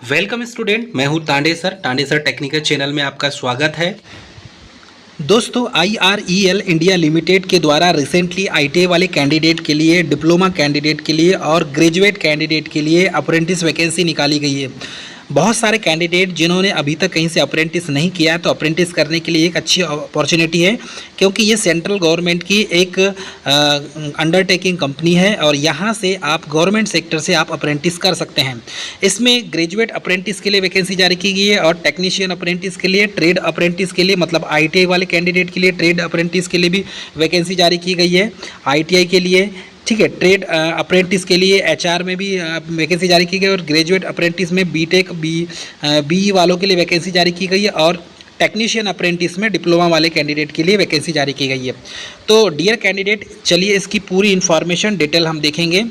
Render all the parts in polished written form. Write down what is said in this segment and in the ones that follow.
Welcome student, मैं हूं Tande sir technical channel में आपका स्वागत है। दोस्तों, IREL इंडिया लिमिटेड के द्वारा रिसेंटली ITA वाले कैंडिडेट के लिए, डिप्लोमा कैंडिडेट के लिए और ग्रेजुएट कैंडिडेट के लिए अप्रेंटिस वैकेंसी निकाली गई है। बहुत सारे कैंडिडेट जिन्होंने अभी तक कहीं से अप्रेंटिस नहीं किया है, तो अप्रेंटिस करने के लिए एक अच्छी अपॉर्चुनिटी है, क्योंकि ये सेंट्रल गवर्नमेंट की एक अंडरटेकिंग कंपनी है और यहाँ से आप गवर्नमेंट सेक्टर से आप अप्रेंटिस कर सकते हैं। इसमें ग्रेजुएट अप्रेंटिस के लिए वैकेंसी जारी की गई है और टेक्नीशियन अप्रेंटिस के लिए, ट्रेड अप्रेंटिस के लिए, मतलब ITI वाले कैंडिडेट के लिए ट्रेड अप्रेंटिस के लिए भी वैकेंसी जारी की गई है। ITI के लिए, ठीक है, ट्रेड अप्रेंटिस के लिए HR में भी वैकेंसी जारी की गई और ग्रेजुएट अप्रेंटिस में BTech BE वालों के लिए वैकेंसी जारी की गई है और टेक्नीशियन अप्रेंटिस में डिप्लोमा वाले कैंडिडेट के लिए वैकेंसी जारी की गई है। तो डियर कैंडिडेट, चलिए इसकी पूरी इन्फॉर्मेशन डिटेल हम देखेंगे।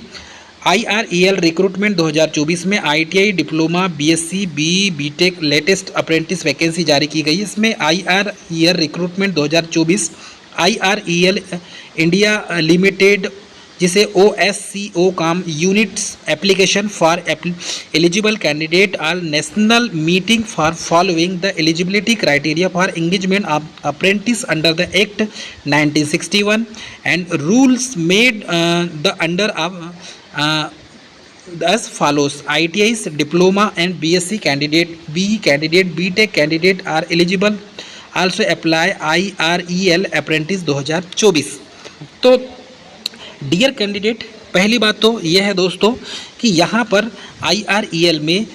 IREL रिक्रूटमेंट 2024 में ITI, diploma, BSc, BE, BTech latest apprentice vacancy जारी की गई है। इसमें IREL recruitment 2024 IREL India limited, जिसे OSCO काम units application for eligible candidate are national meeting for following the eligibility criteria for engagement of apprentice under the act 1961 and rules made the under as follows: ITIs, diploma and BSc candidate, BE candidate, BTech candidate are eligible. Also apply IREL apprentice 2024। तो dear candidate, पहली बात तो यह है दोस्तों कि यहाँ पर IREL में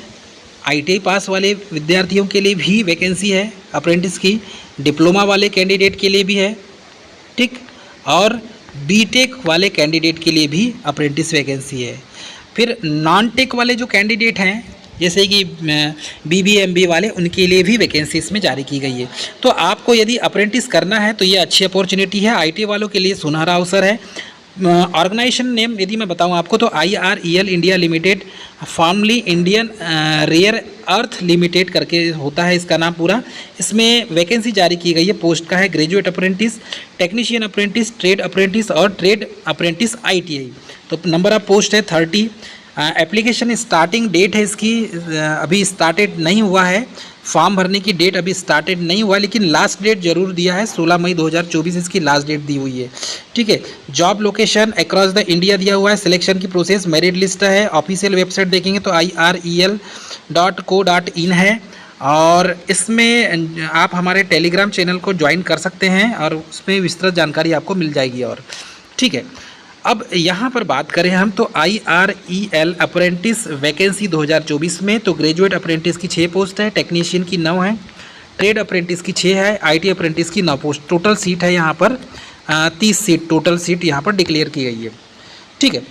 ITI पास वाले विद्यार्थियों के लिए भी वैकेंसी है अप्रेंटिस की, डिप्लोमा वाले कैंडिडेट के लिए भी है, ठीक, और BTech वाले कैंडिडेट के लिए भी अप्रेंटिस वैकेंसी है। फिर नॉन टेक वाले जो कैंडिडेट हैं, जैसे कि BBMB वाले, उनके लिए भी वैकेंसी इसमें जारी की गई है। तो आपको यदि अप्रेंटिस करना है तो ये अच्छी अपॉर्चुनिटी है। ITI वालों के लिए सुनहरा अवसर है। ऑर्गेनाइजेशन नेम यदि मैं बताऊं आपको तो IREL India limited, formerly Indian rare earth limited करके होता है इसका नाम पूरा। इसमें वैकेंसी जारी की गई है। पोस्ट का है graduate apprentice, technician apprentice, trade apprentice और ट्रेड अप्रेंटिस ITI। तो नंबर ऑफ पोस्ट है 30। एप्लीकेशन स्टार्टिंग डेट है इसकी अभी स्टार्टेड नहीं हुआ है, फॉर्म भरने की डेट अभी स्टार्टेड नहीं हुआ, लेकिन लास्ट डेट जरूर दिया है, 16 मई 2024 इसकी लास्ट डेट दी हुई है, ठीक है। Job location across the India दिया हुआ है। सिलेक्शन की प्रोसेस, मेरिट लिस्ट है। ऑफिशियल वेबसाइट देखेंगे तो IREL.co.in है और इसमें आप हमारे टेलीग्राम चैनल को ज्वाइन कर सकते हैं और उसमें विस्तृत जानकारी आपको मिल जाएगी और, ठीक है। अब यहाँ पर बात करें हम तो IREL अप्रेंटिस वैकेंसी 2024 में तो ग्रेजुएट अप्रेंटिस की 6 पोस्ट है, टेक्नीशियन की 9 है, ट्रेड अप्रेंटिस की 6 है, IT अप्रेंटिस की 9 पोस्ट। टोटल सीट है यहाँ पर 30 सीट टोटल सीट यहाँ पर डिक्लेयर की गई है, ठीक है।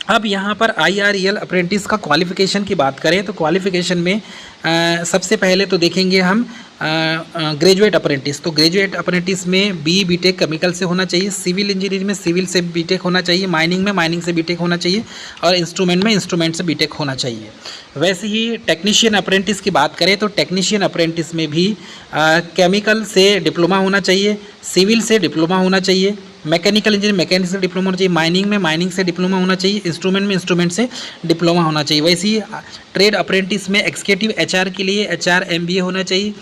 अब यहाँ पर IREL अप्रेंटिस का क्वालिफ़िकेशन की बात करें तो क्वालिफ़िकेशन में सबसे पहले तो देखेंगे हम ग्रेजुएट अप्रेंटिस। तो ग्रेजुएट अप्रेंटिस में BE BTech केमिकल से होना चाहिए, सिविल इंजीनियरिंग में सिविल से BTech होना चाहिए, माइनिंग में माइनिंग से BTech होना चाहिए और इंस्ट्रूमेंट में इंस्ट्रूमेंट से BTech होना चाहिए। वैसे ही टेक्नीशियन अप्रेंटिस की बात करें तो टेक्नीशियन अप्रेंटिस में भी केमिकल से डिप्लोमा होना चाहिए, सिविल से डिप्लोमा होना चाहिए, मैकेनिकल इंजीनियरिंग मैकेनिक से डिप्लोमा होना चाहिए, माइनिंग में माइनिंग से डिप्लोमा होना चाहिए, इंस्ट्रूमेंट में इंस्ट्रूमेंट से डिप्लोमा होना चाहिए। वैसे ही ट्रेड अप्रेंटिस में एग्जीक्यूटिव HR के लिए HR MBA होना चाहिए,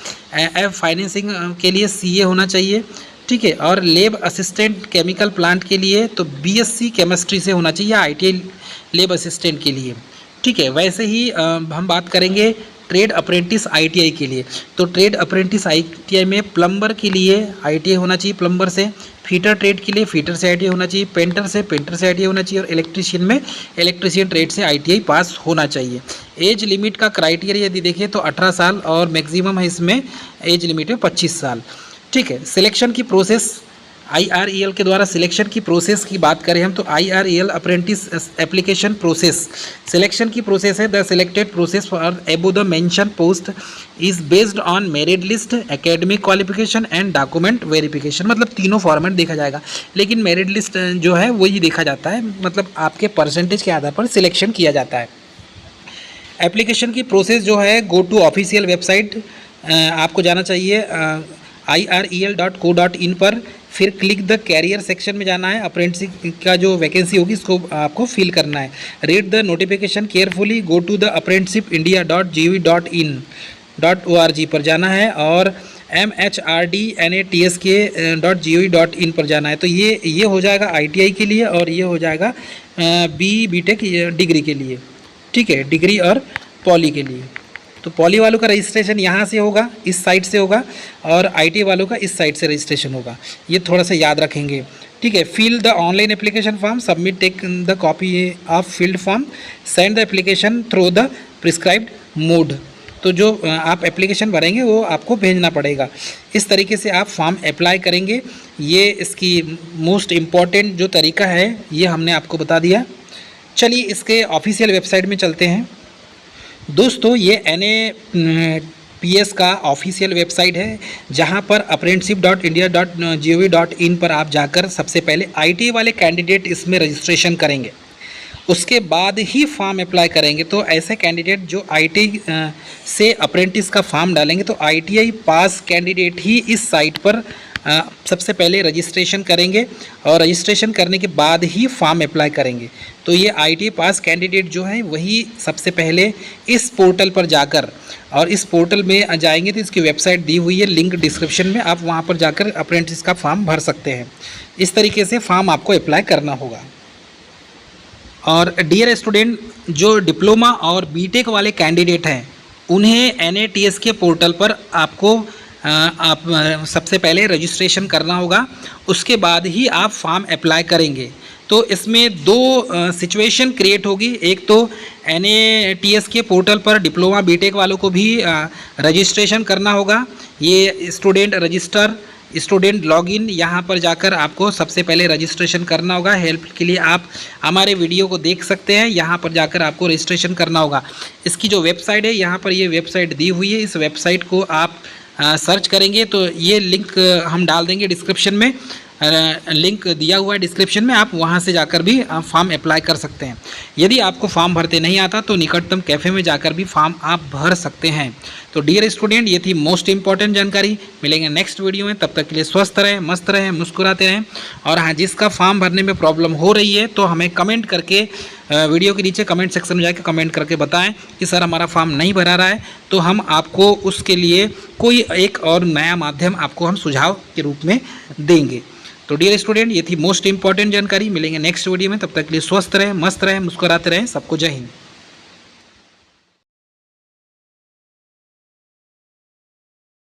फाइनेंसिंग के लिए CA होना चाहिए, ठीक है, और लेब असिस्टेंट केमिकल प्लांट के लिए तो BSc केमिस्ट्री से होना चाहिए ITI लेब असिस्टेंट के लिए, ठीक है। वैसे ही हम बात करेंगे ट्रेड अप्रेंटिस ITI के लिए। तो ट्रेड अप्रेंटिस ITI में प्लम्बर के लिए ITI होना चाहिए, प्लम्बर से, फीटर ट्रेड के लिए फीटर से ITI होना चाहिए, पेंटर से ITI होना चाहिए और इलेक्ट्रीशियन में इलेक्ट्रीशियन ट्रेड से ITI पास होना चाहिए। एज लिमिट का क्राइटेरिया यदि देखें तो 18 साल और मैक्सिमम है इसमें एज लिमिट है 25 साल, ठीक है। सिलेक्शन की प्रोसेस, IREL के द्वारा सिलेक्शन की प्रोसेस की बात करें हम तो IREL apprentice application process, selection की प्रोसेस है द सिलेक्टेड प्रोसेस फॉर एबो the mention post is based on merit list, academic qualification and document verification. मतलब तीनों फॉर्मेट देखा जाएगा, लेकिन मेरिट लिस्ट जो है वही देखा जाता है, मतलब आपके परसेंटेज के आधार पर सिलेक्शन किया जाता है। एप्लीकेशन की प्रोसेस जो है, गो टू ऑफिशियल वेबसाइट आपको जाना चाहिए IREL.co.in पर, फिर क्लिक द कैरियर सेक्शन में जाना है, अप्रेंटिसशिप का जो वैकेंसी होगी इसको आपको फिल करना है। Read the notification carefully, go to the apprenticeshipiindia.gov.in.org पर जाना है और MHRDNATSK.gov.in पर जाना है। तो ये हो जाएगा ITI के लिए और ये हो जाएगा BTech डिग्री के लिए, ठीक है, डिग्री और पॉली के लिए। तो पॉली वालों का रजिस्ट्रेशन यहाँ से होगा, इस साइट से होगा, और ITI वालों का इस साइट से रजिस्ट्रेशन होगा। ये थोड़ा सा याद रखेंगे, ठीक है। Fill the online application form, submit take the copy of filled form, send the application through the prescribed mode. तो जो आप एप्लीकेशन भरेंगे वो आपको भेजना पड़ेगा। इस तरीके से आप फॉर्म अप्लाई करेंगे। ये इसकी मोस्ट इम्पॉर्टेंट जो तरीका है ये हमने आपको बता दिया। चलिए इसके ऑफिशियल वेबसाइट में चलते हैं। दोस्तों ये NAPS का ऑफिशियल वेबसाइट है, जहां पर apprenticeship.india.gov.in पर आप जाकर सबसे पहले ITI वाले कैंडिडेट इसमें रजिस्ट्रेशन करेंगे, उसके बाद ही फॉर्म अप्लाई करेंगे। तो ऐसे कैंडिडेट जो ITI से अप्रेंटिस का फॉर्म डालेंगे तो ITI पास कैंडिडेट ही इस साइट पर सबसे पहले रजिस्ट्रेशन करेंगे और रजिस्ट्रेशन करने के बाद ही फॉर्म अप्लाई करेंगे। तो ये ITI पास कैंडिडेट जो हैं वही सबसे पहले इस पोर्टल पर जाकर, और इस पोर्टल में जाएंगे तो इसकी वेबसाइट दी हुई है, लिंक डिस्क्रिप्शन में, आप वहाँ पर जाकर अप्रेंटिस का फॉर्म भर सकते हैं। इस तरीके से फॉर्म आपको अप्लाई करना होगा। और डियर स्टूडेंट, जो डिप्लोमा और BTech वाले कैंडिडेट हैं उन्हें NATS के पोर्टल पर आपको सबसे पहले रजिस्ट्रेशन करना होगा, उसके बाद ही आप फॉर्म अप्लाई करेंगे। तो इसमें दो सिचुएशन क्रिएट होगी। एक तो NATS के पोर्टल पर डिप्लोमा BTech वालों को भी रजिस्ट्रेशन करना होगा। ये स्टूडेंट रजिस्टर, स्टूडेंट लॉगिन, यहाँ पर जाकर आपको सबसे पहले रजिस्ट्रेशन करना होगा। हेल्प के लिए आप हमारे वीडियो को देख सकते हैं, यहाँ पर जाकर आपको रजिस्ट्रेशन करना होगा। इसकी जो वेबसाइट है यहाँ पर ये वेबसाइट दी हुई है, इस वेबसाइट को आप सर्च करेंगे तो ये लिंक हम डाल देंगे डिस्क्रिप्शन में, लिंक दिया हुआ है डिस्क्रिप्शन में, आप वहां से जाकर भी फॉर्म अप्लाई कर सकते हैं। यदि आपको फॉर्म भरते नहीं आता तो निकटतम कैफ़े में जाकर भी फॉर्म आप भर सकते हैं। तो डियर स्टूडेंट, ये थी मोस्ट इंपॉर्टेंट जानकारी। मिलेंगे नेक्स्ट वीडियो में, तब तक के लिए स्वस्थ रहें, मस्त रहें, मुस्कुराते रहें। और हाँ, जिसका फॉर्म भरने में प्रॉब्लम हो रही है तो हमें कमेंट करके, वीडियो के नीचे कमेंट सेक्शन में जाकर कमेंट करके बताएं कि सर हमारा फॉर्म नहीं भरा रहा है, तो हम आपको उसके लिए कोई एक और नया माध्यम आपको हम सुझाव के रूप में देंगे। तो डियर स्टूडेंट, ये थी मोस्ट इंपॉर्टेंट जानकारी। मिलेंगे नेक्स्ट वीडियो में, तब तक के लिए स्वस्थ रहें, मस्त रहें, मुस्कुराते रहें। सबको जय हिंद।